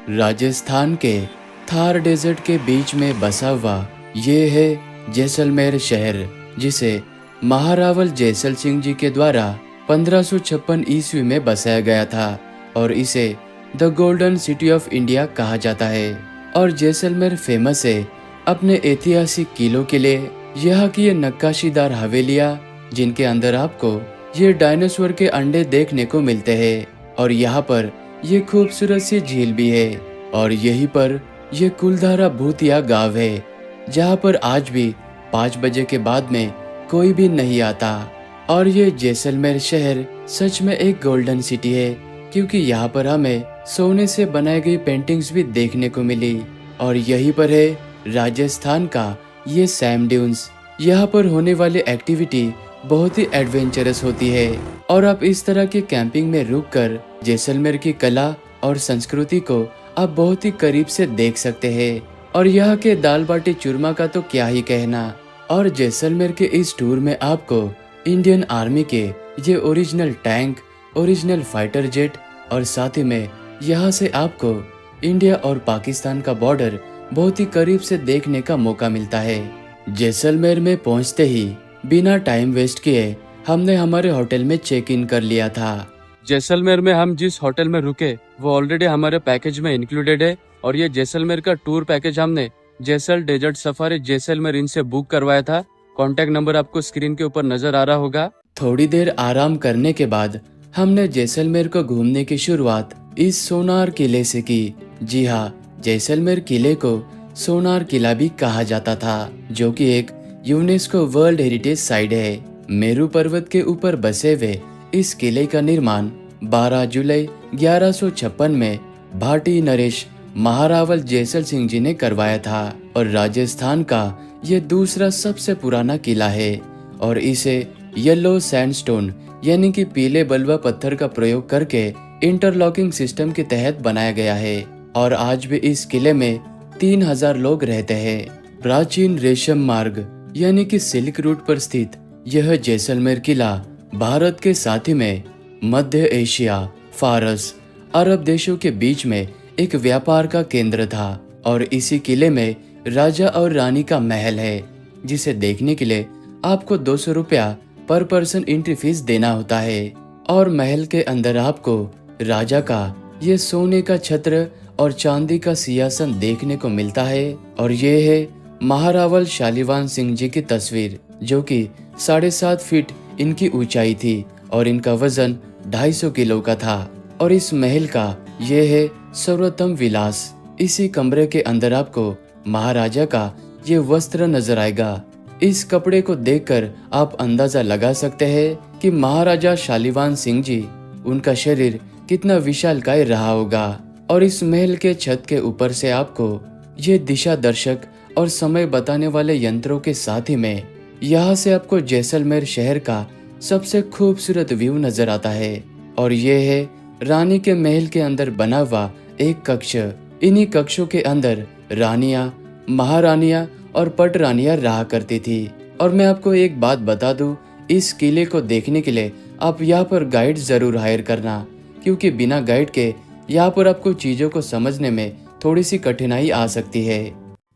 राजस्थान के थार डेजर्ट के बीच में बसा हुआ ये है जैसलमेर शहर, जिसे महारावल जैसल सिंह जी के द्वारा 1556 ईस्वी में बसाया गया था और इसे the golden city of India कहा जाता है। और जैसलमेर फेमस है अपने ऐतिहासिक किलों के लिए। यहाँ की ये नक्काशीदार हवेलियाँ जिनके अंदर आपको ये डायनासोर के अंडे देखने को मिलते हैं, और यहाँ पर ये खूबसूरत सी झील भी है। और यहीं पर ये कुलधारा भूतिया गांव है, जहाँ पर आज भी 5 बजे के बाद में कोई भी नहीं आता। और ये जैसलमेर शहर सच में एक गोल्डन सिटी है, क्योंकि यहाँ पर हमें सोने से बनाई गई पेंटिंग्स भी देखने को मिली। और यहीं पर है राजस्थान का ये सैम ड्यून्स। यहाँ पर होने वाली एक्टिविटी बहुत ही एडवेंचरस होती है, और आप इस तरह की कैंपिंग में रुककर जैसलमेर की कला और संस्कृति को आप बहुत ही करीब से देख सकते हैं। और यहाँ के दाल बाटी चूरमा का तो क्या ही कहना। और जैसलमेर के इस टूर में आपको इंडियन आर्मी के ये original tank, original fighter jet, और साथ ही में यहाँ से आपको इंडिया और पाकिस्तान का बॉर्डर बहुत ही करीब से देखने का मौका मिलता है। जैसलमेर में पहुँचते ही बिना टाइम वेस्ट किए हमने हमारे होटल में चेक इन कर लिया था। जैसलमेर में हम जिस होटल में रुके वो ऑलरेडी हमारे पैकेज में इंक्लूडेड है, और ये जैसलमेर का टूर पैकेज हमने जैसल डेजर्ट सफारी जैसलमेर इनसे बुक करवाया था। कॉन्टेक्ट नंबर आपको स्क्रीन के ऊपर नजर आ रहा होगा। थोड़ी देर आराम करने के बाद हमने जैसलमेर को घूमने की शुरुआत इस सोनार किले से की। जी हाँ, जैसलमेर किले को सोनार किला भी कहा जाता था, जो कि एक यूनेस्को वर्ल्ड हेरिटेज साइट है। मेरू पर्वत के ऊपर बसे हुए इस किले का निर्माण 12 जुलाई 1156 में भाटी नरेश महारावल जैसल सिंह जी ने करवाया था, और राजस्थान का ये दूसरा सबसे पुराना किला है। और इसे येलो सैंडस्टोन यानी कि पीले बलुआ पत्थर का प्रयोग करके इंटरलॉकिंग सिस्टम के तहत बनाया गया है, और आज भी इस किले में 3000 लोग रहते हैं। प्राचीन रेशम मार्ग यानी कि सिल्क रूट पर स्थित यह जैसलमेर किला भारत के साथ ही में मध्य एशिया, फारस, अरब देशों के बीच में एक व्यापार का केंद्र था। और इसी किले में राजा और रानी का महल है, जिसे देखने के लिए आपको 200 रुपया पर पर्सन एंट्री फीस देना होता है। और महल के अंदर आपको राजा का ये सोने का छत्र और चांदी का सिंहासन देखने को मिलता है। और ये है महारावल शालीवान सिंह जी की तस्वीर, जो कि 7.5 फीट इनकी ऊंचाई थी और इनका वजन 250 किलो का था। और इस महल का ये है सर्वोत्तम विलास। इसी कमरे के अंदर आपको महाराजा का ये वस्त्र नजर आएगा। इस कपड़े को देखकर आप अंदाजा लगा सकते हैं कि महाराजा शालीवान सिंह जी, उनका शरीर कितना विशालकाय रहा होगा। और इस महल के छत के ऊपर से आपको ये दिशा दर्शक और समय बताने वाले यंत्रों के साथ ही में यहाँ से आपको जैसलमेर शहर का सबसे खूबसूरत व्यू नजर आता है। और ये है रानी के महल के अंदर बना हुआ एक कक्ष। इन्हीं कक्षों के अंदर रानियां, महारानियां और पटरानियां रहा करती थी। और मैं आपको एक बात बता दूं, इस किले को देखने के लिए आप यहाँ पर गाइड जरूर हायर करना, क्योंकि बिना गाइड के यहाँ पर आपको चीजों को समझने में थोड़ी सी कठिनाई आ सकती है।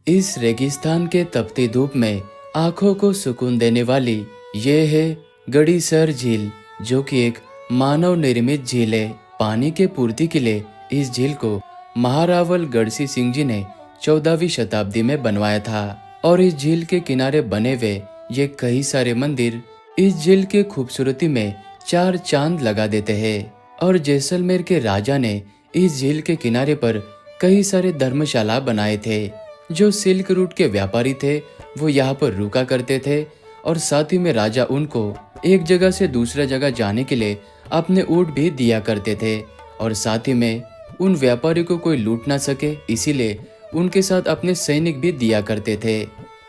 इस रेगिस्तान के तपती धूप में आंखों को सुकून देने वाली ये है गड़ीसर झील, जो कि एक मानव निर्मित झील है। पानी के पूर्ति के लिए इस झील को महारावल गढ़सी सिंह जी ने 14वीं शताब्दी में बनवाया था। और इस झील के किनारे बने हुए ये कई सारे मंदिर इस झील के खूबसूरती में 4 चांद लगा देते हैं। और जैसलमेर के राजा ने इस झील के किनारे पर कई सारे धर्मशाला बनाए थे। जो सिल्क रूट के व्यापारी थे वो यहाँ पर रुका करते थे, और साथ ही में राजा उनको एक जगह से दूसरा जगह जाने के लिए अपने ऊंट भी दिया करते थे। और साथ ही में उन व्यापारी को कोई लूट ना सके, इसीलिए उनके साथ अपने सैनिक भी दिया करते थे।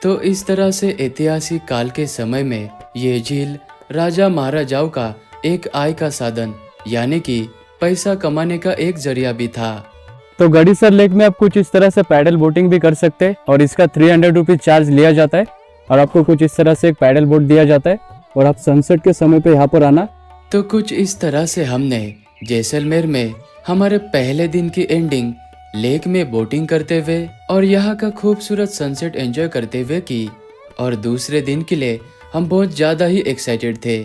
तो इस तरह से ऐतिहासिक काल के समय में ये झील राजा महाराजाओं का एक आय का साधन यानी कि पैसा कमाने का एक जरिया भी था। तो गड़ीसर लेक में आप कुछ इस तरह से पैडल बोटिंग भी कर सकते हैं, और इसका 300 रुपीज चार्ज लिया जाता है। और आपको कुछ इस तरह से एक पैडल बोट दिया जाता है, और आप सनसेट के समय पे यहाँ पर आना। तो कुछ इस तरह से हमने जैसलमेर में हमारे पहले दिन की एंडिंग लेक में बोटिंग करते हुए और यहाँ का खूबसूरत सनसेट एंजॉय करते हुए की। और दूसरे दिन के लिए हम बहुत ज्यादा ही एक्साइटेड थे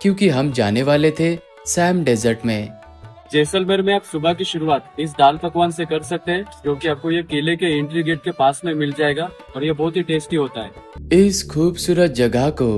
क्योंकि हम जाने वाले थे सैम डेजर्ट में। जैसलमेर में आप सुबह की शुरुआत इस दाल पकवान से कर सकते हैं, जो कि आपको ये किले के एंट्री गेट के पास में मिल जाएगा और ये बहुत ही टेस्टी होता है। इस खूबसूरत जगह को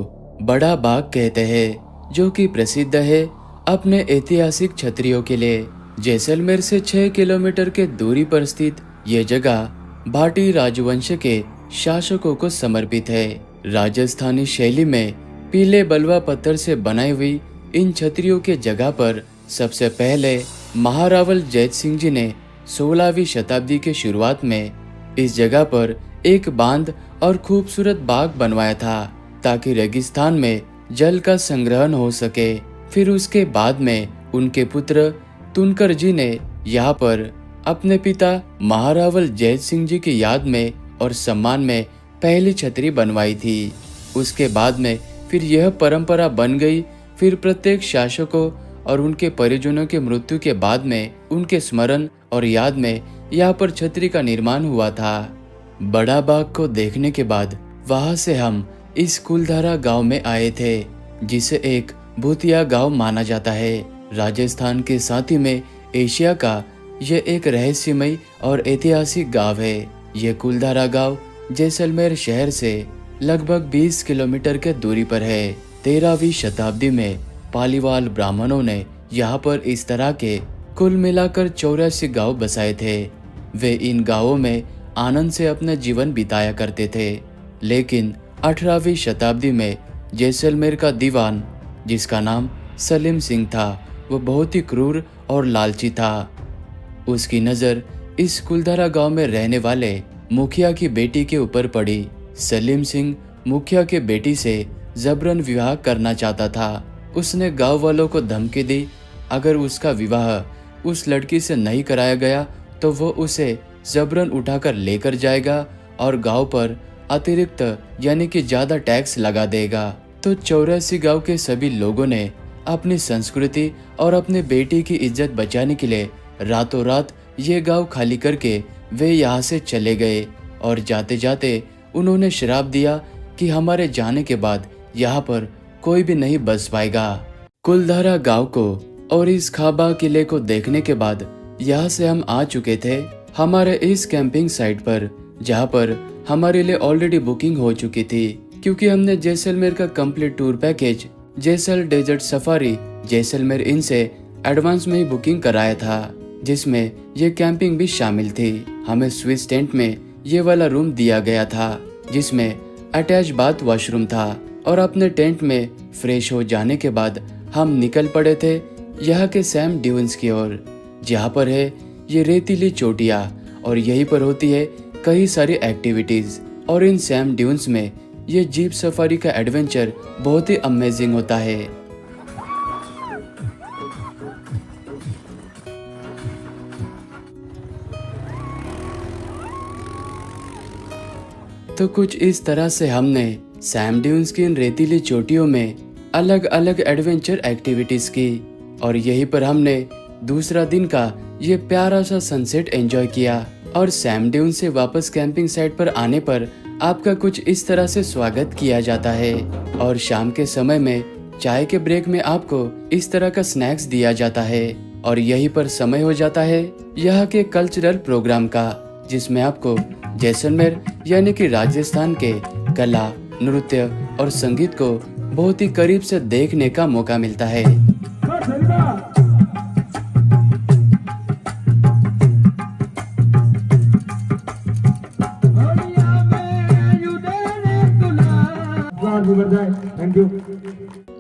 बड़ा बाग कहते हैं, जो कि प्रसिद्ध है अपने ऐतिहासिक छतरियों के लिए। जैसलमेर से 6 किलोमीटर के दूरी पर स्थित ये जगह भाटी राजवंश के शासकों को समर्पित है। राजस्थानी शैली में पीले बलुआ पत्थर से बनाई हुई इन छतरियों के जगह पर सबसे पहले महारावल जैत सिंह जी ने 16वीं शताब्दी के शुरुआत में इस जगह पर एक बांध और खूबसूरत बाग बनवाया था ताकि रेगिस्तान में जल का संग्रहण हो सके। फिर उसके बाद में उनके पुत्र तुनकर जी ने यहाँ पर अपने पिता महारावल जैत सिंह जी की याद में और सम्मान में पहली छतरी बनवाई थी। उसके बाद में फिर यह परंपरा बन गई। फिर प्रत्येक शासकों और उनके परिजनों के मृत्यु के बाद में उनके स्मरण और याद में यहाँ पर छतरी का निर्माण हुआ था। बड़ा बाग को देखने के बाद वहाँ से हम इस कुलधारा गांव में आए थे, जिसे एक भूतिया गांव माना जाता है। राजस्थान के साथ ही में एशिया का यह एक रहस्यमय और ऐतिहासिक गांव है। यह कुलधारा गांव जैसलमेर शहर से लगभग 20 किलोमीटर के दूरी पर है। 13वीं शताब्दी में पालीवाल ब्राह्मणों ने यहाँ पर इस तरह के कुल मिलाकर 84 गांव बसाए थे। वे इन गांवों में आनंद से अपना जीवन बिताया करते थे। लेकिन 18वीं शताब्दी में जैसलमेर का दीवान, जिसका नाम सलीम सिंह था, वह बहुत ही क्रूर और लालची था। उसकी नज़र इस कुलधारा गांव में रहने वाले मुखिया की बेटी के ऊपर पड़ी। सलीम सिंह मुखिया के बेटी से जबरन विवाह करना चाहता था। उसने गांव वालों को धमकी दी, अगर उसका विवाह उस लड़की से नहीं कराया गया तो वो उसे जबरन उठाकर लेकर जाएगा और गांव पर अतिरिक्त यानी कि ज्यादा टैक्स लगा देगा। तो 84 गांव के सभी लोगों ने अपनी संस्कृति और अपने बेटी की इज्जत बचाने के लिए रातों रात ये गांव खाली करके वे यहाँ से चले गए। और जाते जाते उन्होंने श्राप दिया कि हमारे जाने के बाद यहाँ पर कोई भी नहीं बस पाएगा। कुलधारा गांव को और इस खाबा किले को देखने के बाद यहाँ से हम आ चुके थे हमारे इस कैंपिंग साइट पर, जहाँ पर हमारे लिए ऑलरेडी बुकिंग हो चुकी थी, क्योंकि हमने जैसलमेर का कंप्लीट टूर पैकेज जैसल डेजर्ट सफारी जैसलमेर इन से एडवांस में ही बुकिंग कराया था, जिसमें ये कैंपिंग भी शामिल थी। हमें स्विस टेंट में ये वाला रूम दिया गया था, जिसमें अटैच बाथ वॉशरूम था। और अपने टेंट में फ्रेश हो जाने के बाद हम निकल पड़े थे यहाँ के सैम ड्यून्स की ओर, जहाँ पर है ये रेतीली चोटियाँ और यहीं पर होती है कई सारी एक्टिविटीज। और इन सैम ड्यून्स में ये जीप सफारी का एडवेंचर बहुत ही अमेजिंग होता है। तो कुछ इस तरह से हमने सैम ड्यून्स की इन रेतीली चोटियों में अलग अलग एडवेंचर एक्टिविटीज की। और यहीं पर हमने दूसरा दिन का ये प्यारा सा सनसेट एंजॉय किया। और सैम ड्यून से वापस कैंपिंग साइट पर आने पर आपका कुछ इस तरह से स्वागत किया जाता है। और शाम के समय में चाय के ब्रेक में आपको इस तरह का स्नैक्स दिया जाता है। और यहीं पर समय हो जाता है यहाँ के कल्चरल प्रोग्राम का, जिसमें आपको जैसलमेर यानी कि राजस्थान के कला, नृत्य और संगीत को बहुत ही करीब से देखने का मौका मिलता है।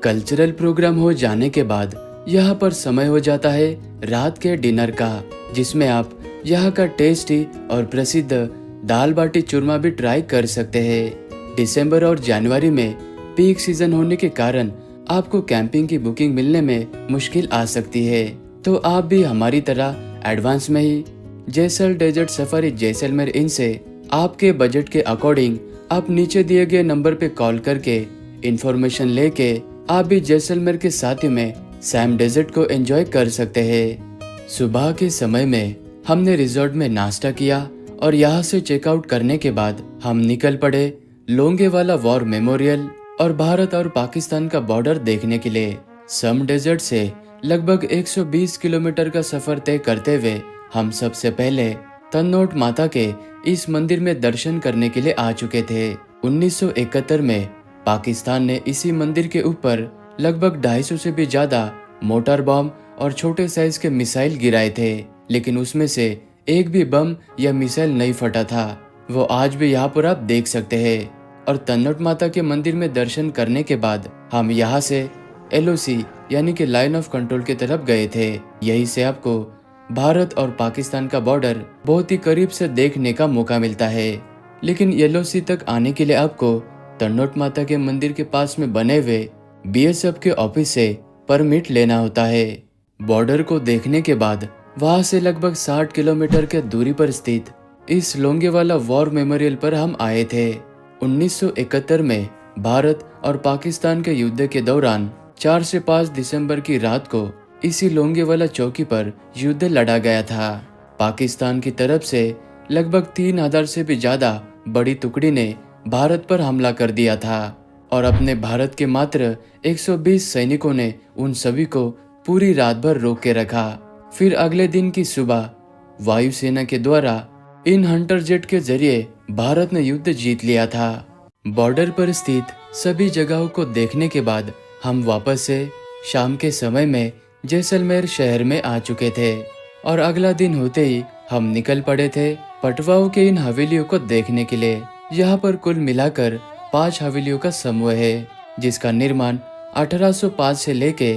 कल्चरल प्रोग्राम हो जाने के बाद यहाँ पर समय हो जाता है रात के डिनर का, जिसमें आप यहाँ का टेस्टी और प्रसिद्ध दाल बाटी चूरमा भी ट्राई कर सकते हैं। दिसंबर और जनवरी में पीक सीजन होने के कारण आपको कैंपिंग की बुकिंग मिलने में मुश्किल आ सकती है, तो आप भी हमारी तरह एडवांस में ही जैसल डेजर्ट सफारी जैसलमेर इन से आपके बजट के अकॉर्डिंग आप नीचे दिए गए नंबर पे कॉल करके इंफॉर्मेशन लेके आप भी जैसलमेर के साथ ही में सैम डेजर्ट को एंजॉय कर सकते हैं। सुबह के समय में हमने रिजॉर्ट में नाश्ता किया और यहाँ से चेकआउट करने के बाद हम निकल पड़े लोंगेवाला वॉर मेमोरियल और भारत और पाकिस्तान का बॉर्डर देखने के लिए। सम डेजर्ट से लगभग 120 किलोमीटर का सफर तय करते हुए हम सबसे पहले तन्नोट माता के इस मंदिर में दर्शन करने के लिए आ चुके थे। 1971 में पाकिस्तान ने इसी मंदिर के ऊपर लगभग 250 से भी ज्यादा मोटर बम और छोटे साइज के मिसाइल गिराए थे, लेकिन उसमें से एक भी बम या मिसाइल नहीं फटा था। वो आज भी यहाँ पर आप देख सकते हैं। और तन्नोट माता के मंदिर में दर्शन करने के बाद हम यहाँ से LOC यानी कि लाइन ऑफ कंट्रोल की तरफ गए थे। यहीं से आपको भारत और पाकिस्तान का बॉर्डर बहुत ही करीब से देखने का मौका मिलता है। लेकिन LOC तक आने के लिए आपको तन्नोट माता के मंदिर के पास में बने हुए BSF के ऑफिस से परमिट लेना होता है। बॉर्डर को देखने के बाद वहां से लगभग 60 किलोमीटर के दूरी पर स्थित इस लोंगेवाला वॉर मेमोरियल पर हम आए थे। 1971 में भारत और पाकिस्तान के युद्ध के दौरान 4 से 5 दिसंबर की रात को इसी लोंगेवाला चौकी पर युद्ध लड़ा गया था। पाकिस्तान की तरफ से लगभग 3000 से भी ज्यादा बड़ी टुकड़ी ने भारत पर हमला कर दिया था और अपने भारत के मात्र 120 सैनिकों ने उन सभी को पूरी रात भर रोक के रखा। फिर अगले दिन की सुबह वायुसेना के द्वारा इन हंटर जेट के जरिए भारत ने युद्ध जीत लिया था। बॉर्डर पर स्थित सभी जगहों को देखने के बाद हम वापस से शाम के समय में जैसलमेर शहर में आ चुके थे और अगला दिन होते ही हम निकल पड़े थे पटवाओं के इन हवेलियों को देखने के लिए। यहाँ पर कुल मिलाकर 5 हवेलियों का समूह है, जिसका निर्माण 1805 से लेके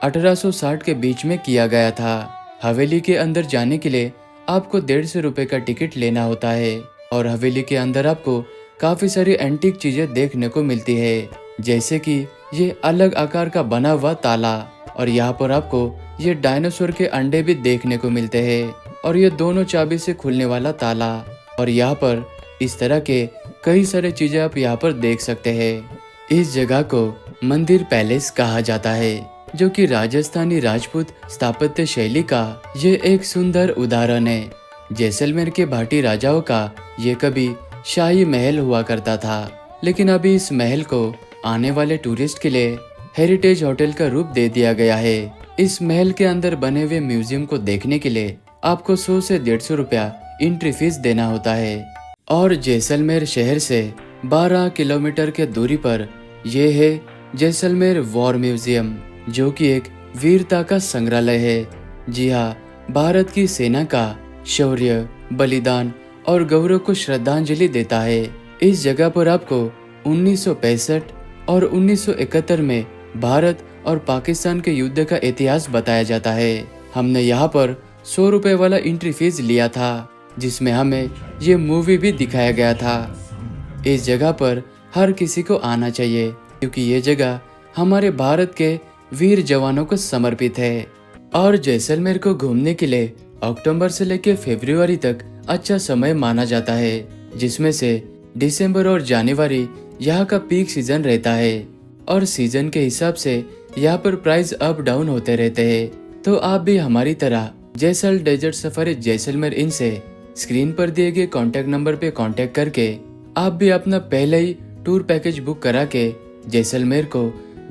1860 के बीच में किया गया था। हवेली के अंदर जाने के लिए आपको 150 रुपए का टिकट लेना होता है और हवेली के अंदर आपको काफी सारी एंटीक चीजें देखने को मिलती है, जैसे कि ये अलग आकार का बना हुआ ताला और यहाँ पर आपको ये डायनासोर के अंडे भी देखने को मिलते हैं और ये दोनों चाबी से खुलने वाला ताला। और यहाँ पर इस तरह के कई सारे चीजें आप यहाँ पर देख सकते हैं। इस जगह को मंदिर पैलेस कहा जाता है, जो कि राजस्थानी राजपूत स्थापत्य शैली का ये एक सुंदर उदाहरण है। जैसलमेर के भाटी राजाओं का ये कभी शाही महल हुआ करता था, लेकिन अभी इस महल को आने वाले टूरिस्ट के लिए हेरिटेज होटल का रूप दे दिया गया है। इस महल के अंदर बने हुए म्यूजियम को देखने के लिए आपको 100 से 150 रुपया एंट्री फीस देना होता है। और जैसलमेर शहर से 12 किलोमीटर के दूरी पर यह है जैसलमेर वॉर म्यूजियम, जो कि एक वीरता का संग्रहालय है। जी हाँ, भारत की सेना का शौर्य, बलिदान और गौरव को श्रद्धांजलि देता है। इस जगह पर आपको 1965 और 1971 में भारत और पाकिस्तान के युद्ध का इतिहास बताया जाता है। हमने यहाँ पर 100 रुपए वाला एंट्री फीस लिया था, जिसमें हमें ये मूवी भी दिखाया गया था। इस जगह पर हर किसी को आना चाहिए, क्योंकि ये जगह हमारे भारत के वीर जवानों को समर्पित है। और जैसलमेर को घूमने के लिए अक्टूबर से लेकर फरवरी तक अच्छा समय माना जाता है, जिसमें से दिसंबर और जनवरी यहाँ का पीक सीजन रहता है। और सीजन के हिसाब से यहाँ पर प्राइस अप डाउन होते रहते हैं। तो आप भी हमारी तरह जैसल डेजर्ट सफारी जैसलमेर इन से स्क्रीन पर दिए गए कॉन्टेक्ट नंबर पे कांटेक्ट करके आप भी अपना पहले ही टूर पैकेज बुक करा के जैसलमेर को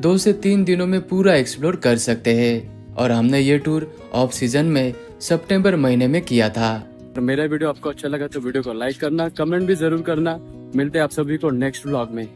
2 से 3 दिनों में पूरा एक्सप्लोर कर सकते हैं। और हमने ये टूर ऑफ सीजन में सितंबर महीने में किया था। तो मेरा वीडियो आपको अच्छा लगा तो वीडियो को लाइक करना, कमेंट भी जरूर करना। मिलते हैं आप सभी को नेक्स्ट व्लॉग में।